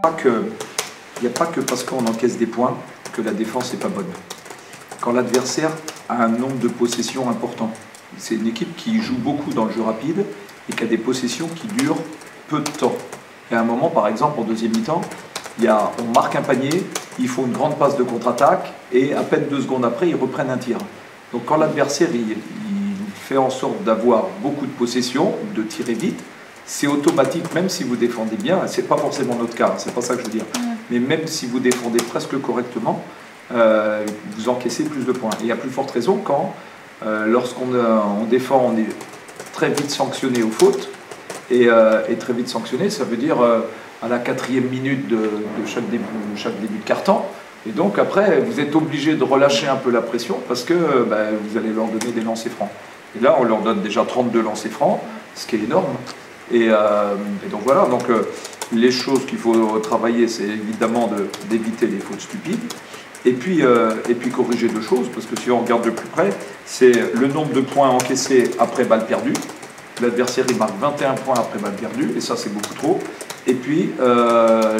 Il n'y a pas que parce qu'on encaisse des points que la défense n'est pas bonne. Quand l'adversaire a un nombre de possessions important, c'est une équipe qui joue beaucoup dans le jeu rapide et qui a des possessions qui durent peu de temps. Et à un moment, par exemple, en deuxième mi-temps, on marque un panier, il faut une grande passe de contre-attaque et à peine 2 secondes après, ils reprennent un tir. Donc quand l'adversaire il fait en sorte d'avoir beaucoup de possessions, de tirer vite, c'est automatique, même si vous défendez bien, c'est pas forcément notre cas, c'est pas ça que je veux dire, mais même si vous défendez presque correctement, vous encaissez plus de points. Et il y a plus forte raison quand, lorsqu'on défend, on est très vite sanctionné aux fautes, et très vite sanctionné, ça veut dire à la 4e minute de chaque début de quart-temps, et donc après, vous êtes obligé de relâcher un peu la pression parce que vous allez leur donner des lancers francs. Et là, on leur donne déjà 32 lancers francs, ce qui est énorme. Et donc voilà, donc, les choses qu'il faut travailler, c'est évidemment d'éviter les fautes stupides. Et puis corriger 2 choses, parce que si on regarde de plus près, c'est le nombre de points encaissés après balle perdue. L'adversaire, il marque 21 points après balle perdue, et ça, c'est beaucoup trop. Et puis,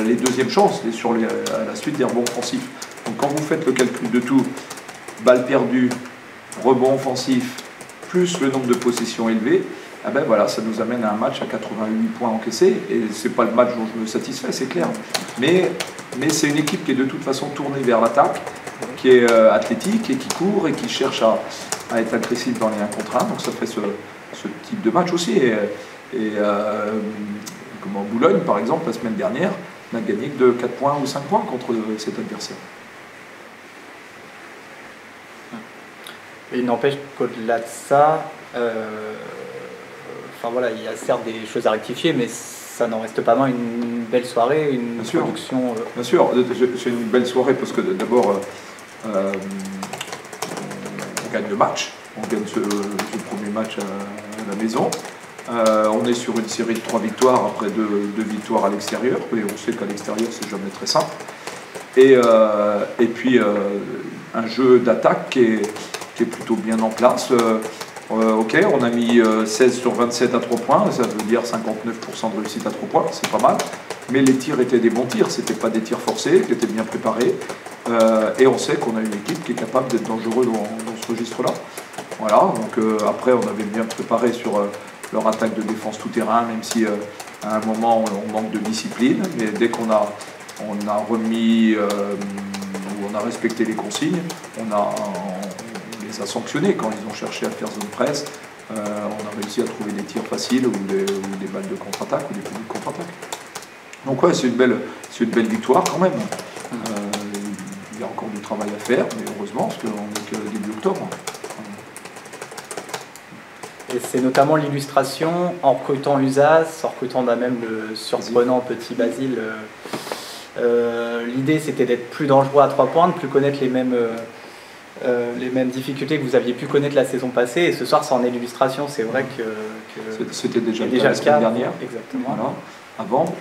les deuxièmes chances, à la suite des rebonds offensifs. Donc quand vous faites le calcul de tout, balle perdue, rebond offensif, plus le nombre de possessions élevé, voilà, ça nous amène à un match à 88 points encaissés, et ce n'est pas le match dont je me satisfais, c'est clair. Mais c'est une équipe qui est de toute façon tournée vers l'attaque, qui est athlétique et qui court et qui cherche à être agressif dans les 1 contre 1, donc ça fait ce type de match aussi. Comme en Boulogne, par exemple, la semaine dernière, on n'a gagné que de 4 points ou 5 points contre cet adversaire. Et il n'empêche qu'au-delà de ça, voilà, il y a certes des choses à rectifier, mais ça n'en reste pas moins une belle soirée, une production. Bien sûr, c'est une belle soirée parce que d'abord, on gagne le match, on gagne ce premier match à la maison. On est sur une série de 3 victoires après 2 victoires à l'extérieur, et on sait qu'à l'extérieur c'est jamais très simple. Et puis un jeu d'attaque qui est plutôt bien en place. Ok, on a mis 16 sur 27 à 3 points, ça veut dire 59% de réussite à 3 points, c'est pas mal. Mais les tirs étaient des bons tirs, c'était pas des tirs forcés, qui étaient bien préparés. Et on sait qu'on a une équipe qui est capable d'être dangereuse dans ce registre-là. Voilà, donc après on avait bien préparé sur leur attaque de défense tout-terrain, même si à un moment on manque de discipline, mais dès qu'on a remis, ou on a respecté les consignes, on les a sanctionnés quand ils ont cherché à faire zone presse. On a réussi à trouver des tirs faciles ou des balles de contre-attaque ou des petites contre-attaques. Donc ouais, c'est une belle victoire quand même. Il y a encore du travail à faire, mais heureusement, parce qu'on n'est que début octobre. Et c'est notamment l'illustration en recrutant Usas, en recrutant même le surprenant petit Basile. L'idée c'était d'être plus dangereux à 3 points, de ne plus connaître les mêmes difficultés que vous aviez pu connaître la saison passée. Et ce soir, c'en est l'illustration. C'est vrai que c'était déjà le cas la semaine dernière. Exactement. Voilà. Avant,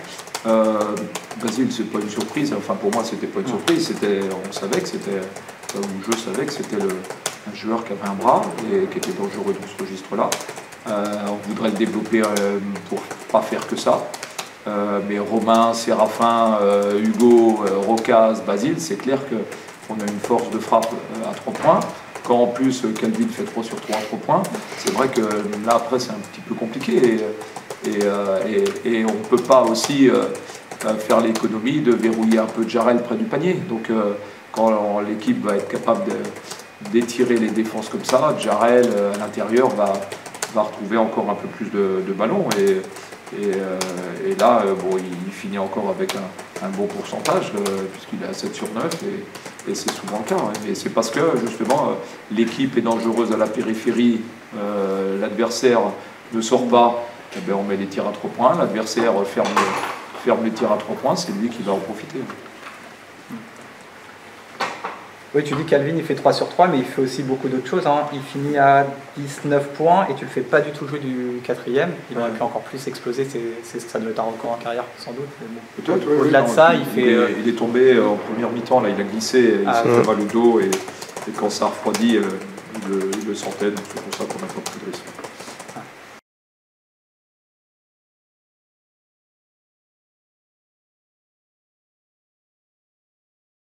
Basile, c'est pas une surprise. Enfin, pour moi, c'était pas une surprise. On savait que c'était, ou je savais que c'était un joueur qui avait un bras et qui était dangereux dans ce registre-là. On voudrait le développer pour pas faire que ça. Mais Romain, Séraphin, Hugo, Rocaz, Basile, c'est clair qu'on a une force de frappe à 3 points. Quand en plus Calvin fait 3 sur 3 à 3 points, c'est vrai que là après c'est un petit peu compliqué. Et on ne peut pas aussi faire l'économie de verrouiller un peu Jarel près du panier. Donc quand l'équipe va être capable d'étirer les défenses comme ça, Jarel à l'intérieur va retrouver encore un peu plus de ballons. Et là, il finit encore avec un bon pourcentage, puisqu'il est à 7 sur 9, et c'est souvent le cas. Mais c'est parce que, justement, l'équipe est dangereuse à la périphérie, l'adversaire ne sort pas, on met les tirs à 3 points, l'adversaire ferme les tirs à 3 points, c'est lui qui va en profiter. Oui, tu dis Calvin, il fait 3 sur 3, mais il fait aussi beaucoup d'autres choses. Hein. Il finit à 19 points et tu le fais pas du tout jouer du 4e. Il aurait pu encore plus exploser, ça doit être un record en carrière sans doute. Bon. Au-delà de ça, il est tombé en première mi-temps, là, il a glissé, il s'est fait mal au dos et quand ça a refroidi, il le sentait, donc c'est pour ça qu'on n'a pas pris de risque.